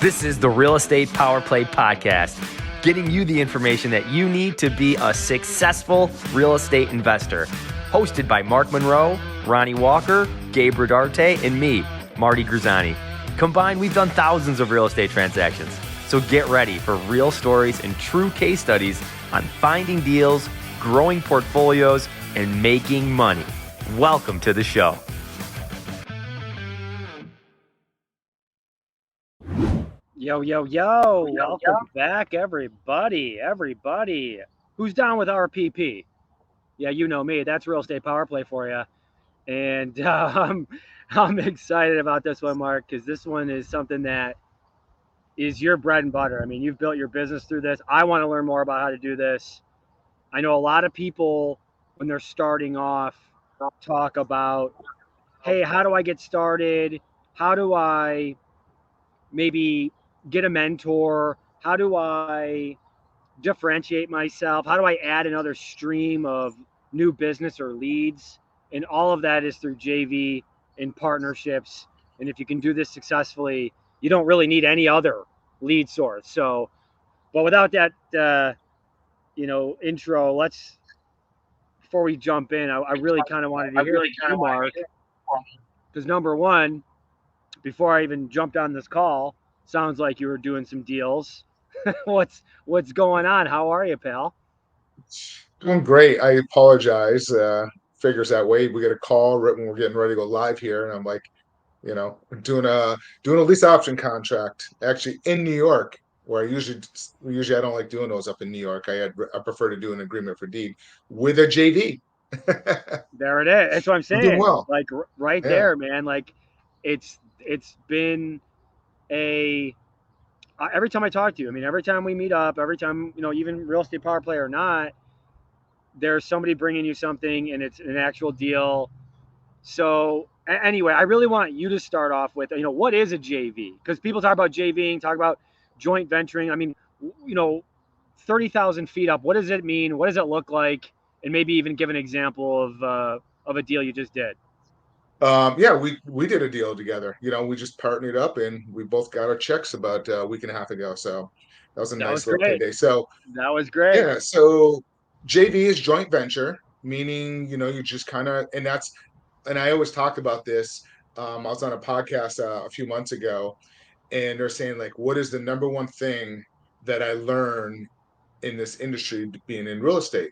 This is the Real Estate Power Play Podcast, getting you the information that you need to be a successful real estate investor. Hosted by Mark Monroe, Ronald Walker, Gabe Rodarte, and me, Marty Grizzanti. Combined, we've done thousands of real estate transactions. So get ready for real stories and true case studies on finding deals, growing portfolios, and making money. Welcome to the show. Yo, welcome back, everybody. Who's down with RPP? Yeah, you know me. That's Real Estate Power Play for you. And I'm excited about this one, Mark, because this one is something that is your bread and butter. I mean, you've built your business through this. I want to learn more about how to do this. I know a lot of people, when they're starting off, talk about, hey, how do I get started? How do I maybe get a mentor? How do I differentiate myself? How do I add another stream of new business or leads? And all of that is through JV and partnerships. And if you can do this successfully, you don't really need any other lead source. So, but without that, intro, before we jump in, I really kind of wanted to hear from you, Mark, because number one, before I even jumped on this call, sounds like you were doing some deals. What's going on? How are you, pal? Doing great. I apologize. Figures that way. We get a call right when we're getting ready to go live here, and I'm like, doing a lease option contract actually in New York, where I usually I don't like doing those up in New York. I prefer to do an agreement for deed with a JV. There it is. That's what I'm saying. Doing well. Like right there, man. Like it's been every time I talk to you, I mean, every time we meet up, every time, even Real Estate Power Play or not, there's somebody bringing you something and it's an actual deal. So anyway, I really want you to start off with, what is a JV? Because people talk about JVing, talk about joint venturing. I mean, 30,000 feet up, what does it mean? What does it look like? And maybe even give an example of a deal you just did. We did a deal together. We just partnered up and we both got our checks about a week and a half ago. So that was a nice little payday. So that was great. Yeah. So JV is joint venture, meaning, you just kind of, and I always talk about this. I was on a podcast a few months ago, and they're saying, like, what is the number one thing that I learned in this industry being in real estate?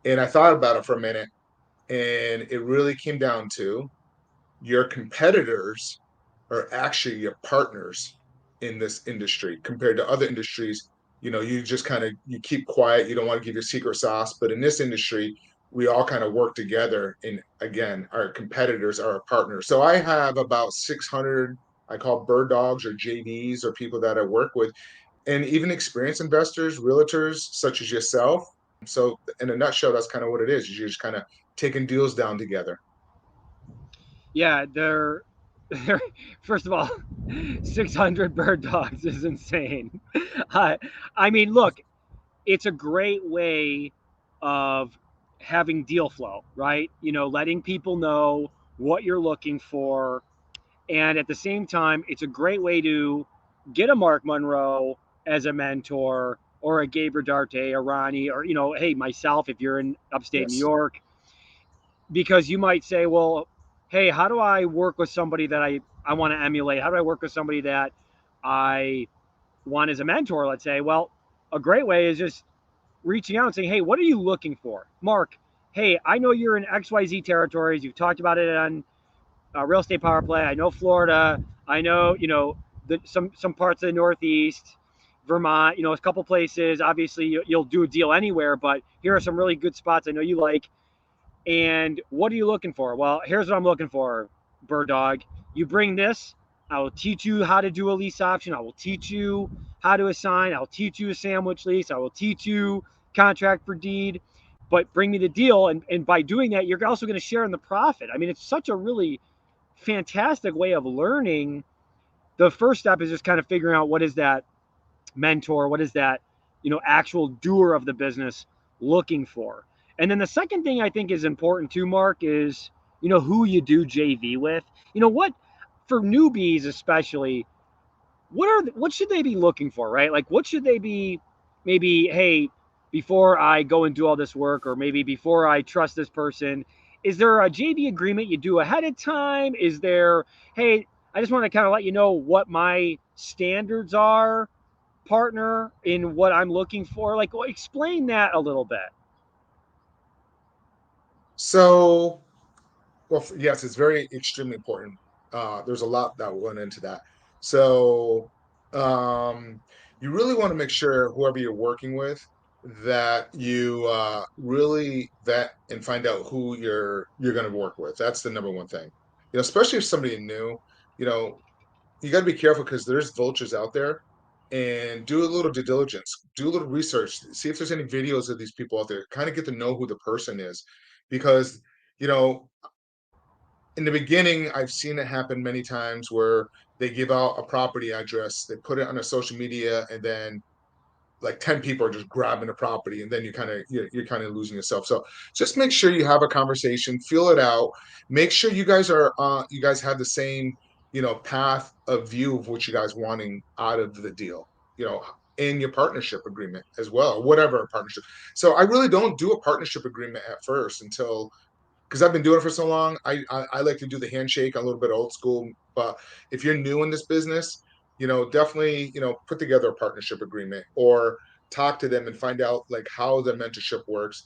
And I thought about it for a minute, and it really came down to your competitors are actually your partners in this industry compared to other industries. You just you keep quiet. You don't want to give your secret sauce. But in this industry, we all kind of work together. And again, our competitors are our partners. So I have about 600, I call bird dogs or JVs or people that I work with, and even experienced investors, realtors such as yourself. So in a nutshell, that's kind of what it is. You're just kind of taking deals down together. Yeah, they're first of all, 600 bird dogs is insane. I mean, look, it's a great way of having deal flow, right? Letting people know what you're looking for. And at the same time, it's a great way to get a Mark Monroe as a mentor, or a Gabe Rodarte, a Ronnie, or, hey, myself, if you're in upstate New York, because you might say, well, hey, how do I work with somebody that I want to emulate? How do I work with somebody that I want as a mentor, let's say? Well, a great way is just reaching out and saying, hey, what are you looking for? Mark, hey, I know you're in XYZ territories. You've talked about it on Real Estate Power Play. I know Florida. I know, some parts of the Northeast, Vermont, a couple places. Obviously, you'll do a deal anywhere, but here are some really good spots I know you like. And what are you looking for? Well, here's what I'm looking for, bird dog. You bring this, I will teach you how to do a lease option. I will teach you how to assign. I'll teach you a sandwich lease. I will teach you contract for deed. But bring me the deal. And by doing that, you're also going to share in the profit. I mean, it's such a really fantastic way of learning. The first step is just kind of figuring out what is that mentor, what is that, actual doer of the business looking for. And then the second thing I think is important too, Mark, is, who you do JV with. What, for newbies especially, what should they be looking for, right? Like, what should they be, maybe, hey, before I go and do all this work, or maybe before I trust this person, is there a JV agreement you do ahead of time? Is there, hey, I just want to kind of let you know what my standards are, partner, in what I'm looking for? Like, well, explain that a little bit. So, well, yes, it's very extremely important. There's a lot that went into that. So, um, you really want to make sure whoever you're working with that you really vet and find out who you're going to work with. That's the number one thing. Especially if somebody new. You know, you got to be careful because there's vultures out there, and do a little due diligence, do a little research, see if there's any videos of these people out there, kind of get to know who the person is, because you know in the beginning, I've seen it happen many times where they give out a property address, they put it on a social media, and then like 10 people are just grabbing the property, and then you're kind of losing yourself. So just make sure you have a conversation, feel it out, make sure you guys have the same path of view of what you guys wanting out of the deal, you know in your partnership agreement as well, whatever partnership. So I really don't do a partnership agreement at first until, because I've been doing it for so long. I like to do the handshake, a little bit old school. But if you're new in this business, definitely, put together a partnership agreement, or talk to them and find out like how the mentorship works.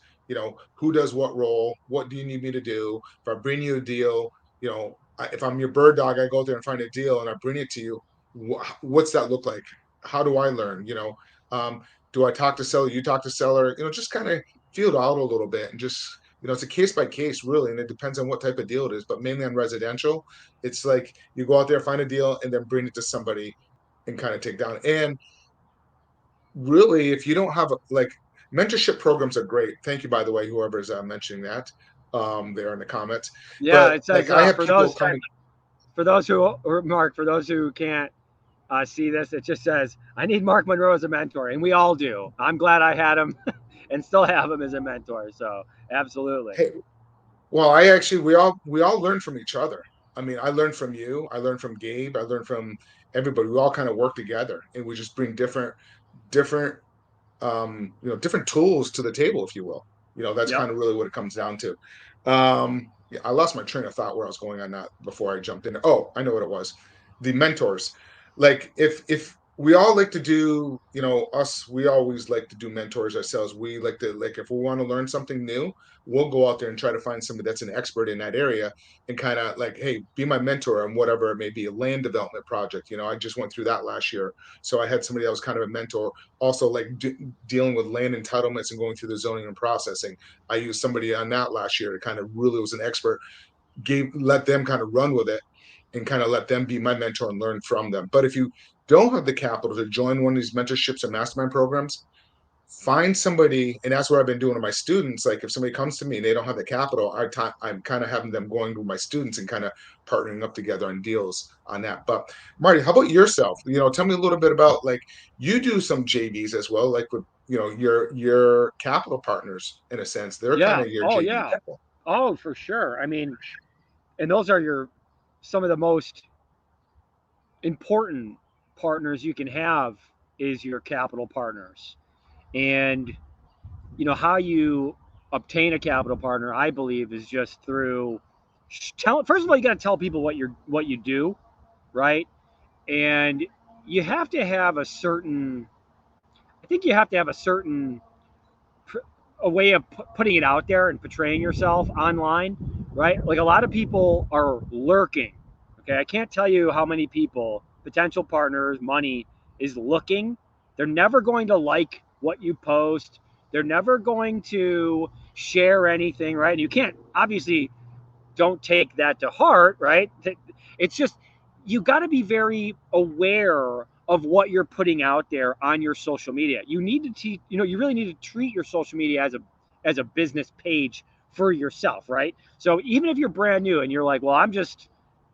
Who does what role? What do you need me to do? If I bring you a deal, if I'm your bird dog, I go there and find a deal and I bring it to you. What's that look like? How do I learn? Do I talk to seller? You talk to seller? Just kind of feel it out a little bit, and just it's a case by case, really, and it depends on what type of deal it is. But mainly on residential, it's like you go out there, find a deal, and then bring it to somebody and kind of take down. And really, if you don't have like, mentorship programs are great. Thank you, by the way, whoever's mentioning that there in the comments. Yeah, But it says like, I have for people those coming. who, or Mark, for those who can't see this, it just says, I need Mark Monroe as a mentor, and we all do. I'm glad I had him and still have him as a mentor. So absolutely. Hey, well, I actually, we all learn from each other. I mean, I learned from you, I learned from Gabe, I learned from everybody. We all kind of work together, and we just bring different different tools to the table, if you will. That's Yep. kind of really what it comes down to. Yeah, I lost my train of thought where I was going on that before I jumped in. Oh, I know what it was. The mentors. Like, if we all like to do, we always like to do mentors ourselves. We like to, like, if we want to learn something new, we'll go out there and try to find somebody that's an expert in that area, and kind of like, hey, be my mentor on whatever it may be, a land development project. I just went through that last year. So I had somebody that was kind of a mentor, also like dealing with land entitlements and going through the zoning and processing. I used somebody on that last year to kind of really was an expert, let them kind of run with it, and kind of let them be my mentor and learn from them. But if you don't have the capital to join one of these mentorships and mastermind programs, find somebody. And that's what I've been doing to my students. Like, if somebody comes to me and they don't have the capital, I'm kind of having them going with my students and kind of partnering up together on deals on that. But Marty, how about yourself? Tell me a little bit about, like, you do some JVs as well, like with your capital partners, in a sense. They're kind Yeah. of your Oh, JV yeah. people. Oh, for sure. I mean, and those are some of the most important partners you can have, is your capital partners. And how you obtain a capital partner, I believe, is just through first of all, you got to tell people what you do, right? And you have to have a certain, I think you have to have a certain, a way of putting it out there and portraying yourself online, right? Like, a lot of people are lurking. Okay, I can't tell you how many people, potential partners, money, is looking. They're never going to like what you post. They're never going to share anything, right? And you can't, obviously, don't take that to heart, right? It's just, you got to be very aware of what you're putting out there on your social media. You need to you really need to treat your social media as a business page for yourself, right? So even if you're brand new and you're like, well, I'm just,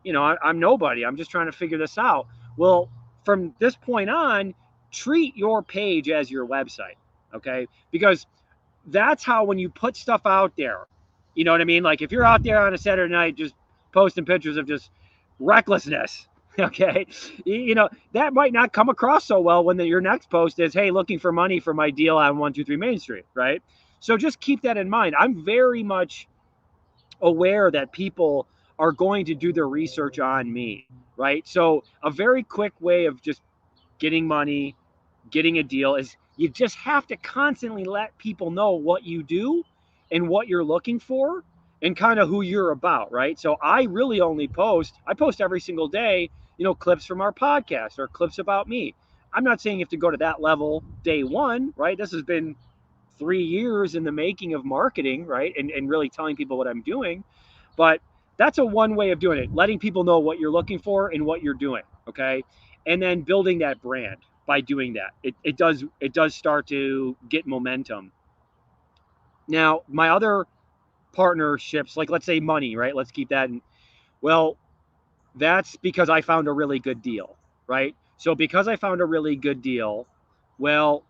I'm nobody, I'm just trying to figure this out. Well, from this point on, treat your page as your website, okay? Because that's how, when you put stuff out there, you know what I mean? Like, if you're out there on a Saturday night just posting pictures of just recklessness, Okay. That might not come across so well when your next post is, hey, looking for money for my deal on 123 Main Street, right? So just keep that in mind. I'm very much aware that people are going to do their research on me, right? So a very quick way of just getting money, getting a deal is you just have to constantly let people know what you do and what you're looking for and kind of who you're about, right? So I really only I post every single day, clips from our podcast or clips about me. I'm not saying you have to go to that level day one, right? This has been 3 years in the making of marketing, right? And really telling people what I'm doing. But that's a one way of doing it, letting people know what you're looking for and what you're doing. Okay. And then building that brand by doing that. It does start to get momentum. Now, my other partnerships, like let's say money, right? Let's keep that in. Well, that's because I found a really good deal, right? So because I found a really good deal, well,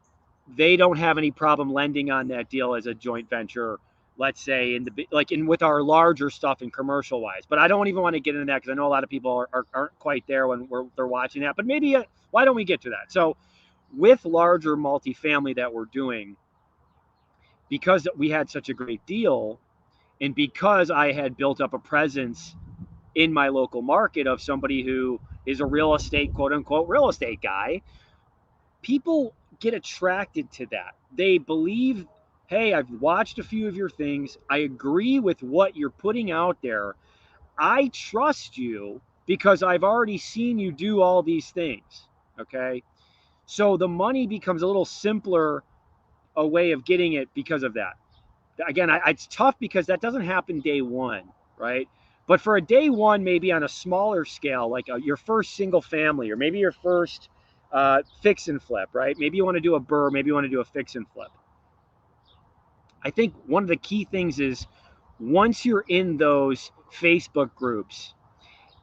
they don't have any problem lending on that deal as a joint venture, let's say in with our larger stuff in commercial wise. But I don't even want to get into that because I know a lot of people aren't quite there when they're watching that. But maybe why don't we get to that? So with larger multifamily that we're doing, because we had such a great deal, and because I had built up a presence in my local market of somebody who is a real estate, quote unquote, real estate guy, people get attracted to that. They believe, hey, I've watched a few of your things. I agree with what you're putting out there. I trust you because I've already seen you do all these things. Okay. So the money becomes a little simpler a way of getting it because of that. Again, it's tough because that doesn't happen day one, right? But for a day one, maybe on a smaller scale, like your first single family, or maybe your first fix and flip, right? Maybe you want to do a burr, maybe you want to do a fix and flip. I think one of the key things is once you're in those Facebook groups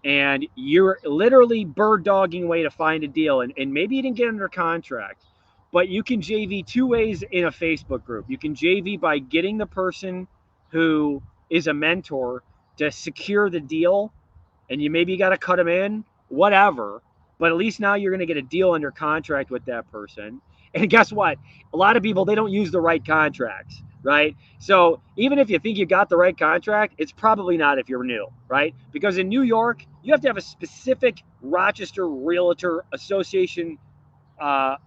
and you're literally bird dogging away to find a deal, and maybe you didn't get under contract, but you can JV two ways in a Facebook group. You can JV by getting the person who is a mentor to secure the deal, and you maybe got to cut them in, whatever. But at least now you're going to get a deal under contract with that person. And guess what? A lot of people, they don't use the right contracts, right? So even if you think you got the right contract, it's probably not if you're new, right? Because in New York, you have to have a specific Rochester Realtor Association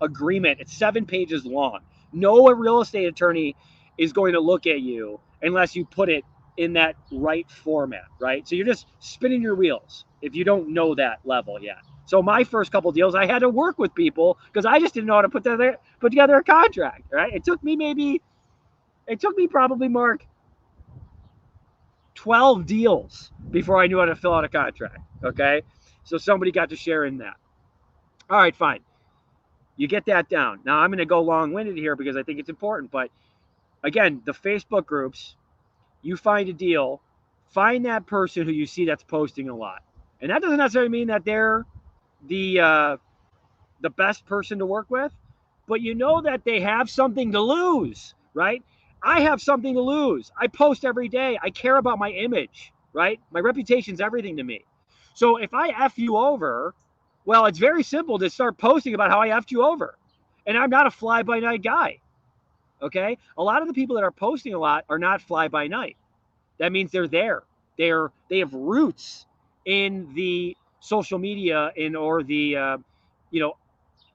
agreement. It's 7 pages long. No real estate attorney is going to look at you unless you put it in that right format, right? So you're just spinning your wheels if you don't know that level yet. So my first couple deals, I had to work with people because I just didn't know how to put together a contract, right? It took me probably, Mark, 12 deals before I knew how to fill out a contract, okay? So somebody got to share in that. All right, fine. You get that down. Now I'm going to go long-winded here because I think it's important, but again, the Facebook groups, you find a deal, find that person who you see that's posting a lot. And that doesn't necessarily mean that they're the best person to work with, but you know that they have something to lose, right? I have something to lose. I post every day. I care about my image, right? My reputation's everything to me. So if I F you over, well, it's very simple to start posting about how I F'd you over. And I'm not a fly-by-night guy, okay? A lot of the people that are posting a lot are not fly-by-night. That means they're there. They have roots in the social media or the,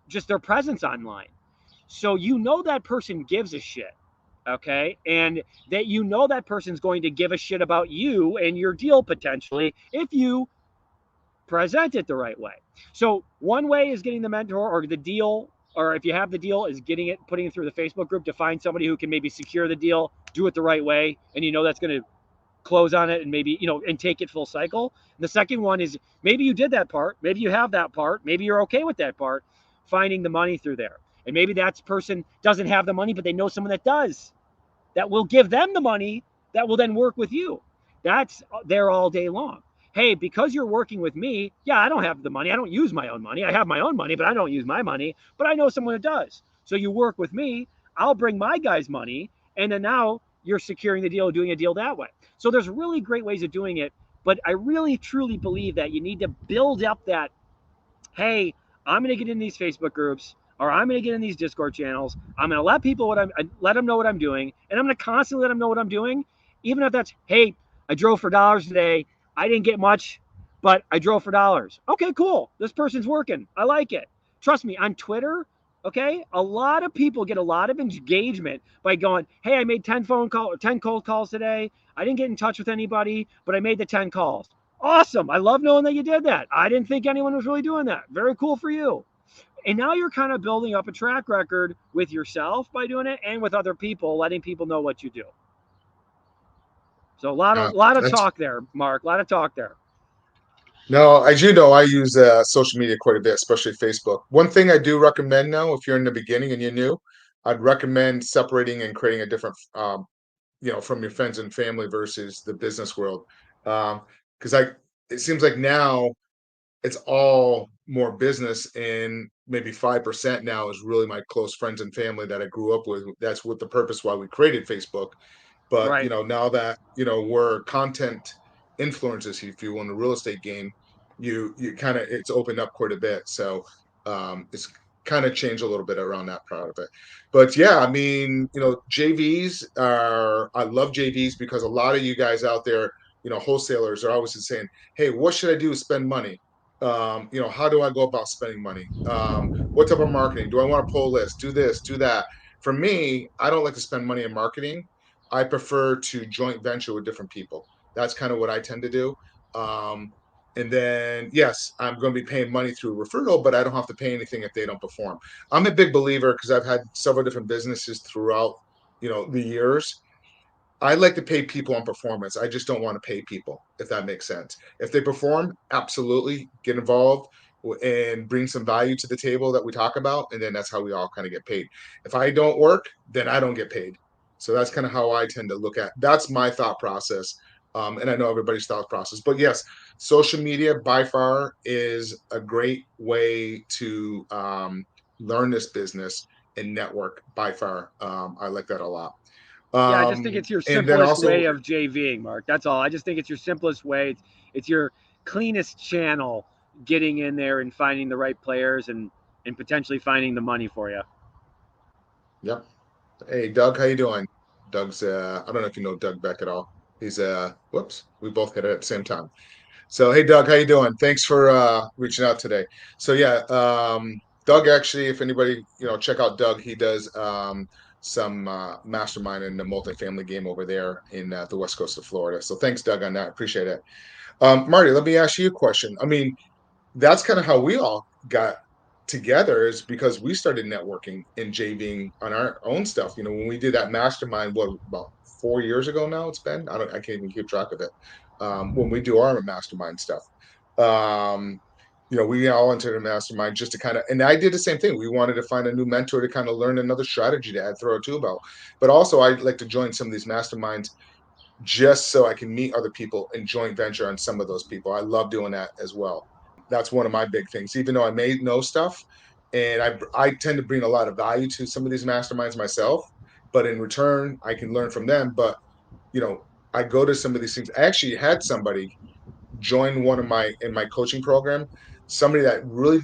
just their presence online. So that person gives a shit, okay? And that that person's going to give a shit about you and your deal potentially if you present it the right way. So one way is getting the mentor or the deal, or if you have the deal, is putting it through the Facebook group to find somebody who can maybe secure the deal, do it the right way, and that's going to close on it and maybe, and take it full cycle. And the second one is maybe you did that part, maybe you have that part, maybe you're okay with that part, finding the money through there. And maybe that person doesn't have the money, but they know someone that does, that will give them the money that will then work with you. That's there all day long. Hey, because you're working with me, yeah, I don't have the money. I don't use my own money. I have my own money, but I don't use my money. But I know someone that does. So you work with me. I'll bring my guys money. And then now you're securing the deal, doing a deal that way. So there's really great ways of doing it. But I really, truly believe that you need to build up that hey, I'm going to get in these Facebook groups, or I'm going to get in these Discord channels. I'm going to let people let them know what I'm doing, and I'm going to constantly let them know what I'm doing, even if that's, hey, I drove for dollars today. I didn't get much, but I drove for dollars. Okay, cool. This person's working. I like it. Trust me, on Twitter, okay, a lot of people get a lot of engagement by going, hey, I made 10 phone calls or 10 cold calls today. I didn't get in touch with anybody, but I made the 10 calls. Awesome. I love knowing that you did that. I didn't think anyone was really doing that. Very cool for you. And now you're kind of building up a track record with yourself by doing it and with other people, letting people know what you do. So a lot of That's talk there, Mark. A lot of talk there. no, as you know, I use social media quite a bit, especially Facebook. One thing I do recommend now, if you're in the beginning and you're new, I'd recommend separating and creating a different, from your friends and family versus the business world. Because it seems like now it's all more business, and maybe 5% now is really my close friends and family that I grew up with. That's what the purpose why we created Facebook. But Right. now that we're content influencers, if you will, in the real estate game, you kind of it's opened up quite a bit. So it's kind of changed a little bit around that part of it. But yeah, I mean, JVs are I love JVs because a lot of you guys out there, wholesalers are always saying, hey, what should I do to spend money? How do I go about spending money? What type of marketing? Do I want to pull list? Do this, do that. For me, I don't like to spend money in marketing. I prefer to joint venture with different people. That's kind of what I tend to do. Um, and then, yes, I'm going to be paying money through referral, but I don't have to pay anything if they don't perform. I'm a big believer because I've had several different businesses throughout, the years. I like to pay people on performance. I just don't want to pay people, if that makes sense. If they perform, absolutely get involved and bring some value to the table that we talk about. And then that's how we all kind of get paid. If I don't work, then I don't get paid. So that's kind of how I tend to look at. That's my thought process. And I know everybody's thought process, but yes, social media by far is a great way to learn this business and network by far. I like that a lot. Yeah, I just think it's your And then simplest also, way of JVing, Mark. That's all. I just think it's your simplest way. It's your cleanest channel getting in there and finding the right players and potentially finding the money for you. yep. Hey, Doug, how you doing? Doug's, I don't know if you know Doug Beck at all. He's, whoops, we both hit it at the same time. So, hey, Doug, how you doing? Thanks for reaching out today. So, yeah, Doug actually, if anybody, check out Doug. He does some mastermind in the multifamily game over there in the West Coast of Florida. So, thanks, Doug, on that. Appreciate it. Marty, let me ask you a question. I mean, that's kind of how we all got together is because we started networking and JVing on our own stuff. When we did that mastermind, what about 4 years ago now? It's been I can't even keep track of it. When we do our mastermind stuff, um, we all entered a mastermind just to kind of, and I did the same thing. We wanted to find a new mentor to kind of learn another strategy to add throw a tube out. But also, I like to join some of these masterminds just so I can meet other people and joint venture on some of those people. I love doing that as well. That's one of my big things. Even though I may know stuff, and I tend to bring a lot of value to some of these masterminds myself, but in return, I can learn from them. But you know, I go to some of these things. I actually had somebody join one of my in my coaching program, somebody that really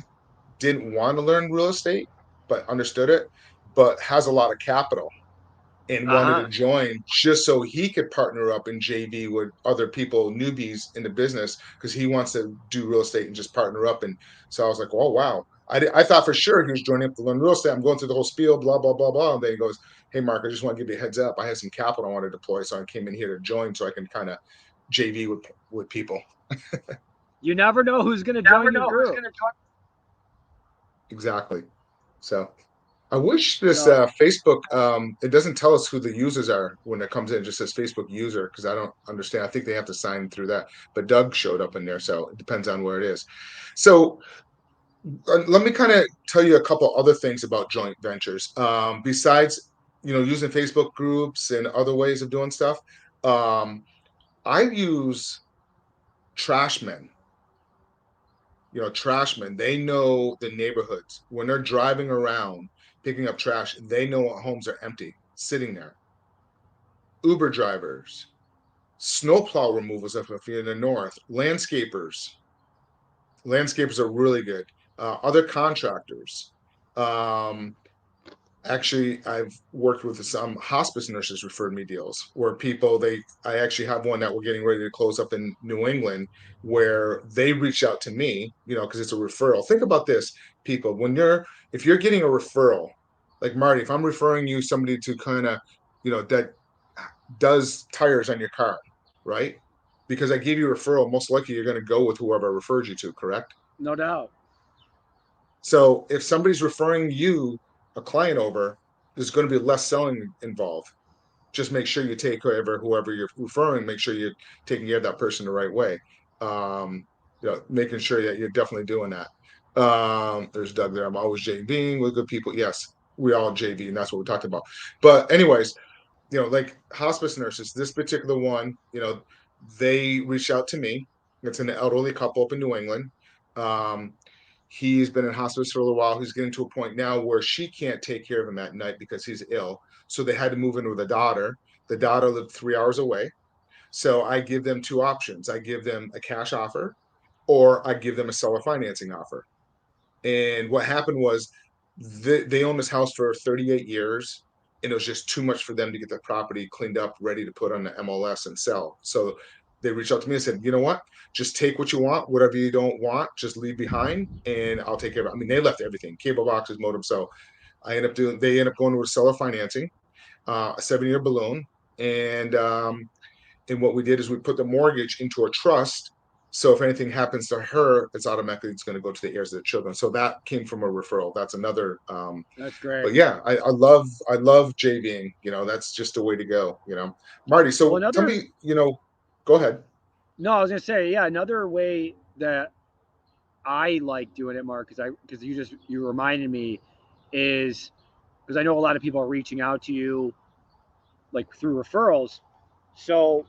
didn't want to learn real estate, but understood it, but has a lot of capital and Uh wanted to huh. join just so he could partner up in JV with other people, newbies in the business, because he wants to do real estate and just partner up. And so I was like, oh, wow. I thought for sure he was joining up to learn real estate. I'm going through the whole spiel, blah, blah, blah, blah. And then he goes, hey, Mark, I just want to give you a heads up. I have some capital I want to deploy. So I came in here to join so I can kind of JV with people. You never know who's going to join your group. Exactly. So I wish this So Facebook, it doesn't tell us who the users are when it comes in. It just says Facebook user because I don't understand. I think they have to sign through that. But Doug showed up in there, so it depends on where it is. So let me kind of tell you a couple other things about joint ventures. Besides, using Facebook groups and other ways of doing stuff, um, I use Trashmen. Trashmen, they know the neighborhoods. When they're driving around picking up trash, they know what homes are empty, sitting there. Uber drivers, snowplow removals if you're in the north, landscapers. Landscapers are really good. other contractors. Actually, I've worked with some hospice nurses referred me deals where I actually have one that we're getting ready to close up in New England where they reach out to me, because it's a referral. Think about this, people, if you're getting a referral, like Marty, if I'm referring you somebody to kind of, that does tires on your car, right? Because I gave you a referral, most likely you're going to go with whoever I referred you to, correct? No doubt. So if somebody's referring you a client over, there's going to be less selling involved. Just make sure you take care of whoever you're referring. Make sure you're taking care of that person the right way. Making sure that you're definitely doing that. There's Doug there. I'm always JVing with good people. Yes, we all JV, and that's what we're talking about. But anyways, like hospice nurses, this particular one, they reached out to me. It's an elderly couple up in New England. Um, he's been in hospice for a little while. He's getting to a point now where she can't take care of him at night because he's ill. So they had to move in with a daughter. The daughter lived 3 hours away. So I give them two options. I give them a cash offer or I give them a seller financing offer. And what happened was they owned this house for 38 years, and it was just too much for them to get the property cleaned up, ready to put on the MLS and sell. So they reached out to me and said, you know what? Just take what you want, whatever you don't want, just leave behind, and I'll take care of it. I mean, they left everything, cable boxes, modem. So they end up going with seller financing, a 7-year balloon. And what we did is we put the mortgage into a trust. So if anything happens to her, it's going to go to the heirs of the children. So that came from a referral. That's another. That's great. But yeah, I love JVing. That's just the way to go. Marty. So tell me, go ahead. No, I was gonna say, yeah, another way that I like doing it, Mark, because you reminded me, is because I know a lot of people are reaching out to you like through referrals. So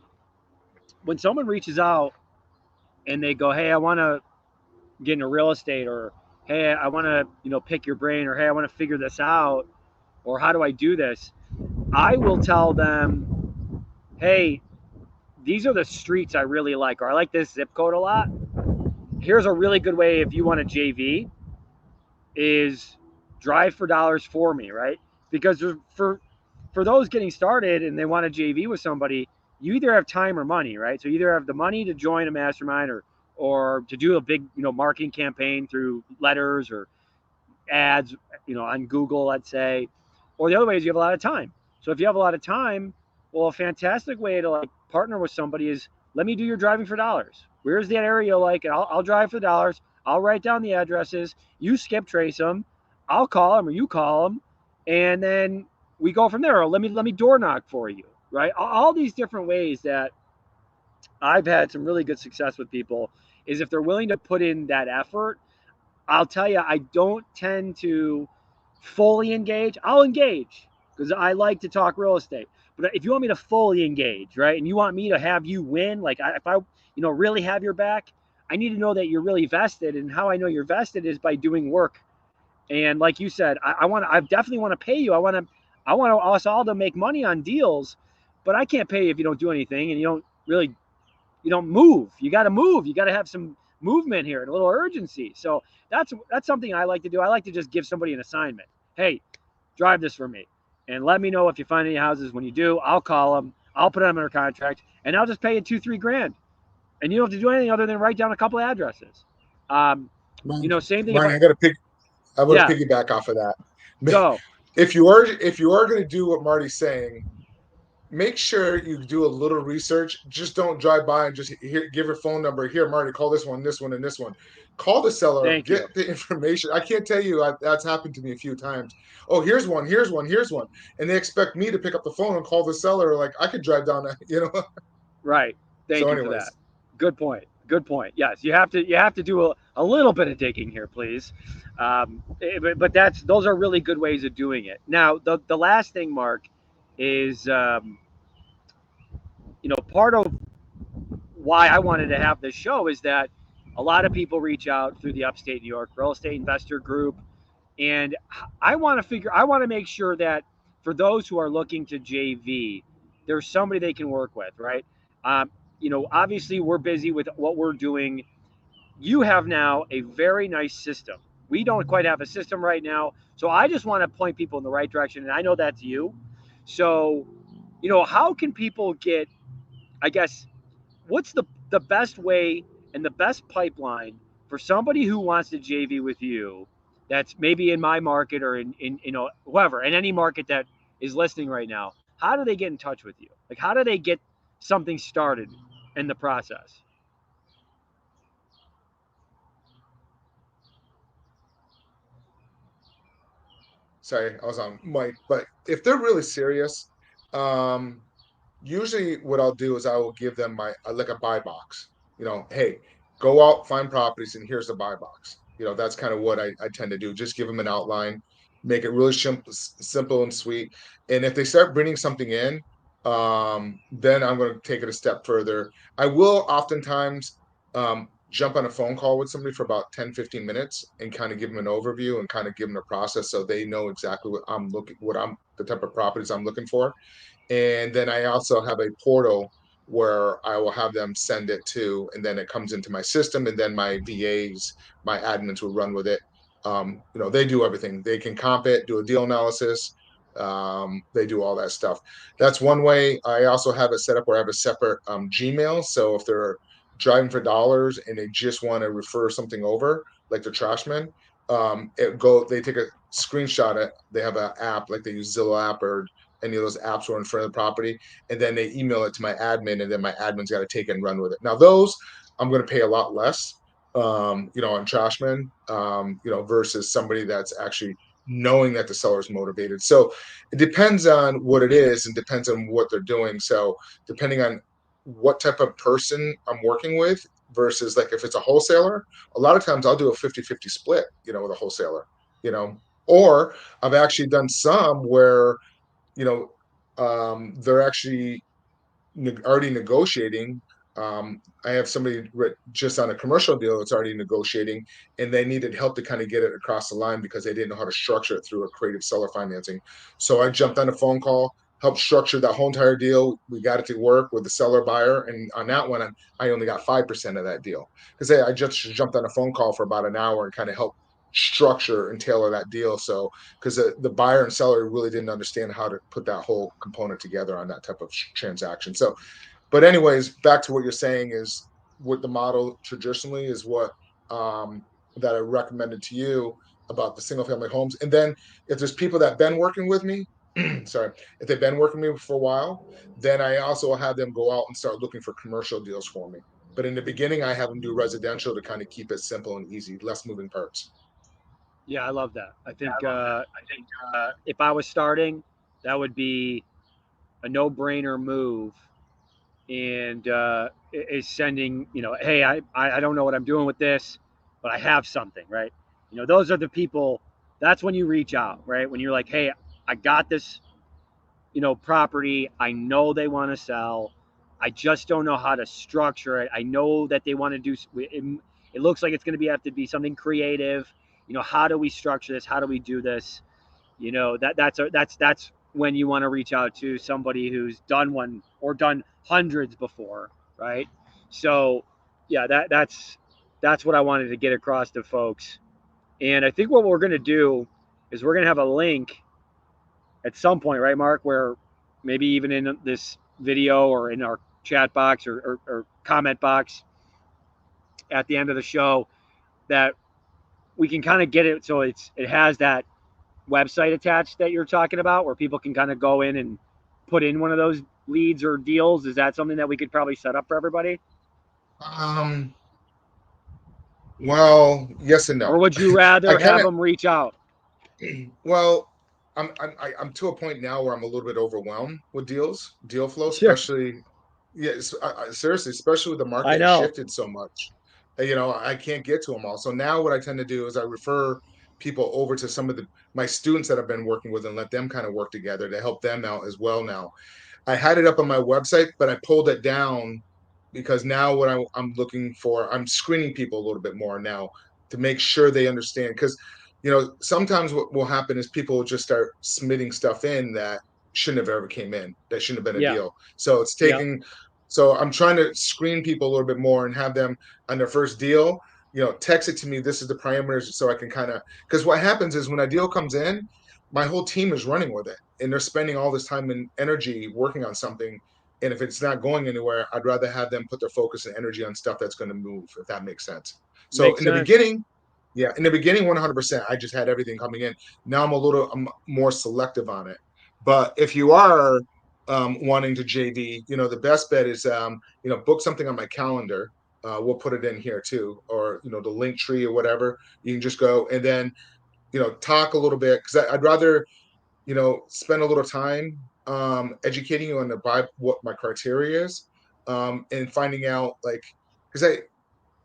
when someone reaches out and they go, hey, I want to get into real estate, or hey, I want to pick your brain, or hey, I want to figure this out, or how do I do this, I will tell them, hey, these are the streets I really like, or I like this zip code a lot. Here's a really good way if you want a JV, is drive for dollars for me, right? Because for those getting started and they want a JV with somebody, you either have time or money, right? So you either have the money to join a mastermind or to do a big, marketing campaign through letters or ads, on Google, let's say, or the other way is you have a lot of time. So if you have a lot of time, well, a fantastic way to like partner with somebody is, let me do your driving for dollars. Where's that area you like? And I'll drive for dollars. I'll write down the addresses. You skip trace them. I'll call them or you call them, and then we go from there. Or let me door knock for you, right? All these different ways that I've had some really good success with people is if they're willing to put in that effort. I'll tell you, I don't tend to fully engage. I'll engage because I like to talk real estate. But if you want me to fully engage, right, and you want me to have you win, like if I really have your back, I need to know that you're really vested. And how I know you're vested is by doing work. And like you said, I definitely want to pay you. I want us all to make money on deals, but I can't pay you if you don't do anything and you don't move. You got to move. You got to have some movement here and a little urgency. So that's something I like to do. I like to just give somebody an assignment. Hey, drive this for me, and let me know if you find any houses. When you do, I'll call them. I'll put them under contract, and I'll just pay you $2-3 grand, and you don't have to do anything other than write down a couple of addresses. Same thing. Ryan, I want to piggyback off of that. Go. If you are going to do what Marty's saying, make sure you do a little research. Just don't drive by and just give your phone number. Here, Marty, call this one, and this one. Call the seller, get the information. I can't tell you, that's happened to me a few times. Oh, here's one. And they expect me to pick up the phone and call the seller. Like, I could drive down that, Right. Thank you for that. Good point. Yes, you have to do a little bit of digging here, please. But those are really good ways of doing it. Now, the last thing, Mark, is part of why I wanted to have this show is that a lot of people reach out through the Upstate New York Real Estate Investor Group, and I want to make sure that for those who are looking to JV, there's somebody they can work with, right? Obviously we're busy with what we're doing. You have now a very nice system We don't quite have a system right now. So I just want to point people in the right direction. And I know that's you. So, how can people get, I guess, what's the best way and the best pipeline for somebody who wants to JV with you that's maybe in my market or in whoever, in any market that is listening right now? How do they get in touch with you? Like, how do they get something started in the process? Sorry, I was on mic. But if they're really serious, um, usually what I'll do is I will give them my like a buy box. Hey, go out, find properties, and here's the buy box. That's kind of what I tend to do. Just give them an outline, make it really simple and sweet. And if they start bringing something in, then I'm going to take it a step further. I will oftentimes jump on a phone call with somebody for about 10-15 minutes and kind of give them an overview and kind of give them a process so they know exactly the type of properties I'm looking for. And then I also have a portal where I will have them send it to, and then it comes into my system, and then my VAs, my admins will run with it. They do everything. They can comp it, do a deal analysis. They do all that stuff. That's one way. I also have it set up where I have a separate Gmail. So if they're driving for dollars and they just want to refer something over, like the trashman, they take a screenshot it. They have an app like they use Zillow app or any of those apps were in front of the property, and then they email it to my admin, and then my admin's got to take it and run with it. Now those I'm going to pay a lot less, on Trashman, versus somebody that's actually knowing that the seller's motivated. So it depends on what it is and depends on what they're doing. So depending on what type of person I'm working with versus like if it's a wholesaler, a lot of times I'll do a 50-50 split, with a wholesaler, you know, or I've actually done some where you know, they're actually already negotiating. I have somebody just on a commercial deal that's already negotiating, and they needed help to kind of get it across the line because they didn't know how to structure it through a creative seller financing. So I jumped on a phone call, helped structure that whole entire deal. We got it to work with the seller buyer, and on that one, I only got 5% of that deal because I just jumped on a phone call for about an hour and kind of helped structure and tailor that deal. So because the buyer and seller really didn't understand how to put that whole component together on that type of transaction. So but anyways, back to what you're saying is what the model traditionally is what that I recommended to you about the single family homes. And then if there's people that have been working with me, sorry, if they've been working with me for a while, then I also have them go out and start looking for commercial deals for me. But in the beginning, I have them do residential to kind of keep it simple and easy, less moving parts. Yeah, I love that. I think if I was starting, that would be a no-brainer move. And is sending, hey, I don't know what I'm doing with this, but I have something, right? Those are the people. That's when you reach out, right? When you're like, hey, I got this, property. I know they want to sell. I just don't know how to structure it. I know that they want to do. It looks like it's going to have to be something creative. How do we structure this? How do we do this? That's when you want to reach out to somebody who's done one or done hundreds before, right? So yeah, that's what I wanted to get across to folks. And I think what we're going to do is we're going to have a link at some point, right, Mark, where maybe even in this video or in our chat box or comment box at the end of the show that we can kind of get it so it has that website attached that you're talking about where people can kind of go in and put in one of those leads or deals. Is that something that we could probably set up for everybody? Um, well, yes and Or no. would you I rather kind have of them reach out? well, I'm to a point now where I'm a little bit overwhelmed with deal flow, Sure. especially yes, seriously, especially with the I market has know. shifted so much. I can't get to them all. So now what I tend to do is I refer people over to some of my students that I've been working with and let them kind of work together to help them out as well now. I had it up on my website, but I pulled it down because now what I'm looking for, I'm screening people a little bit more now to make sure they understand. Because, sometimes what will happen is people will just start submitting stuff in that shouldn't have ever came in, that shouldn't have been a Yeah. deal. So Yeah. so I'm trying to screen people a little bit more and have them on their first deal. text it to me. This is the parameters, so I can kind of, because what happens is when a deal comes in, my whole team is running with it, and they're spending all this time and energy working on something. And if it's not going anywhere, I'd rather have them put their focus and energy on stuff that's going to move, if that makes sense. So Makes in the sense. beginning, 100%, I just had everything coming in. Now I'm more selective on it. But if you are wanting to JV, the best bet is, book something on my calendar. We'll put it in here too, or, the link tree or whatever. You can just go and then, talk a little bit, because I'd rather, spend a little time educating you on what my criteria is, and finding out, like, because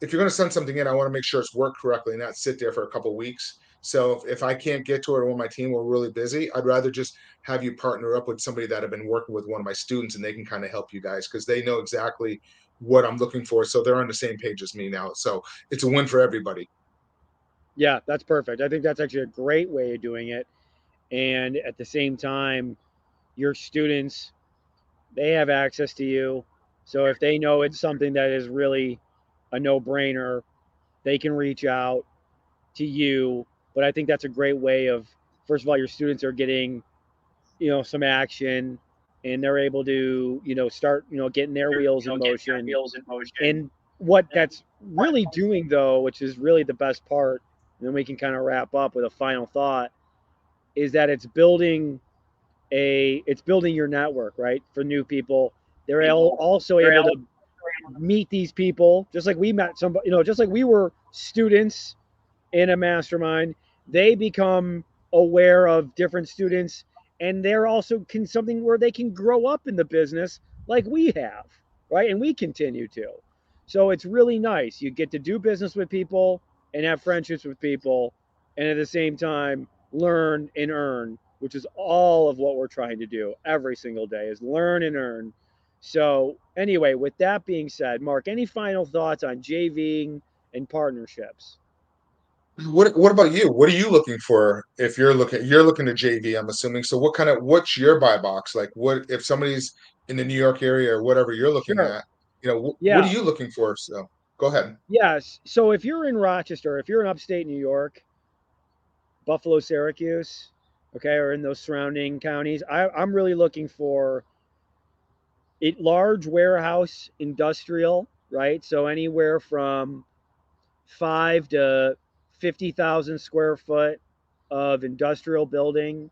if you're going to send something in, I want to make sure it's worked correctly and not sit there for a couple of weeks. So if I can't get to it, or when my team are really busy, I'd rather just have you partner up with somebody that have been working with one of my students, and they can kind of help you guys, because they know exactly what I'm looking for. So they're on the same page as me now. So it's a win for everybody. Yeah, that's perfect. I think that's actually a great way of doing it. And at the same time, your students, they have access to you. So if they know it's something that is really a no-brainer, they can reach out to you. But I think that's a great way of, first of all, your students are getting, some action, and they're able to, start, getting their wheels in motion. And what that's really doing, though, which is really the best part, and then we can kind of wrap up with a final thought, is that it's building your network, right? For new people, they're also able to meet these people, just like we met somebody, just like we were students in a mastermind. They become aware of different students, and they're also something where they can grow up in the business like we have, right? And we continue to. So it's really nice. You get to do business with people and have friendships with people, and at the same time learn and earn, which is all of what we're trying to do every single day, is learn and earn. So anyway, with that being said, Mark, any final thoughts on JVing and partnerships? What about you? What are you looking for if you're looking to JV, I'm assuming. So what's your buy box? Like, what if somebody's in the New York area or whatever you're looking Sure. at, what are Yeah. you looking for? So go ahead. Yes. So if you're in Rochester, if you're in upstate New York, Buffalo, Syracuse, okay, or in those surrounding counties, I'm really looking for a large warehouse industrial, right? So anywhere from 5 to 50,000 square foot of industrial building.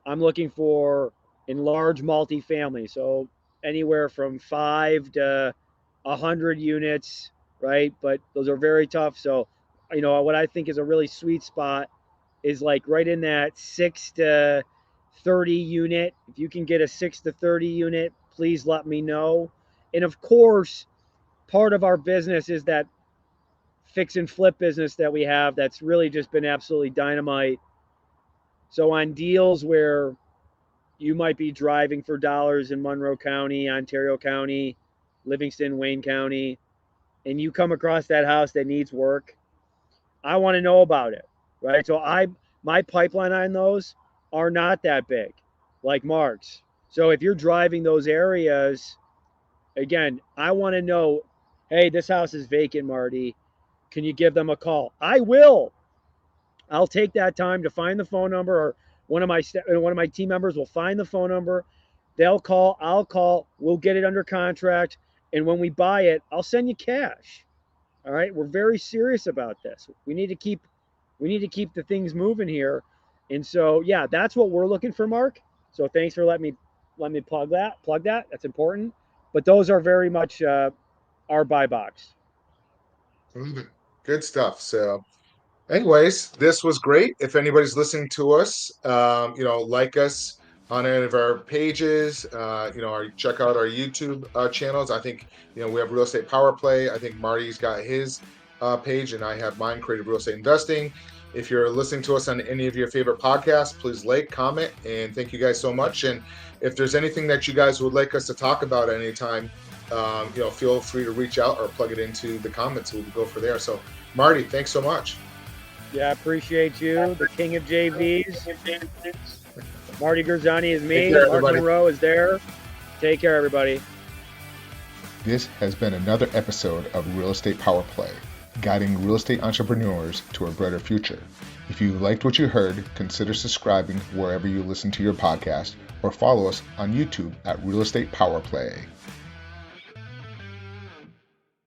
I'm looking for in large multifamily, so anywhere from 5 to 100 units, right? But those are very tough. So, what I think is a really sweet spot is like right in that 6 to 30 unit. If you can get a 6 to 30 unit, please let me know. And of course, part of our business is that fix and flip business that we have that's really just been absolutely dynamite. So on deals where you might be driving for dollars in Monroe County, Ontario County, Livingston, Wayne County, and you come across that house that needs work, I want to know about it, right? So my pipeline on those are not that big, like Mark's. So if you're driving those areas, again, I want to know, hey, this house is vacant, Marty. Can you give them a call? I will. I'll take that time to find the phone number, or one of my team members will find the phone number. They'll call, I'll call, we'll get it under contract, and when we buy it, I'll send you cash. All right, we're very serious about this. We need to keep the things moving here. And so, yeah, that's what we're looking for, Mark. So thanks for letting me plug that. That's important. But those are very much our buy box. Good stuff. So anyways, this was great. If anybody's listening to us, like us on any of our pages, check out our YouTube channels. I think, we have Real Estate Power Play. I think Marty's got his page, and I have mine, Creative Real Estate Investing. If you're listening to us on any of your favorite podcasts, please like, comment, and thank you guys so much. And if there's anything that you guys would like us to talk about at any time, feel free to reach out or plug it into the comments. We'll go for there. So Marty, thanks so much. Yeah, I appreciate you, the king of JVs. Marty Grizzanti is me. Care, Mark Monroe is there. Take care, everybody. This has been another episode of Real Estate Power Play. guiding real estate entrepreneurs to a brighter future. If you liked what you heard, consider subscribing wherever you listen to your podcast or follow us on YouTube at Real Estate Power Play.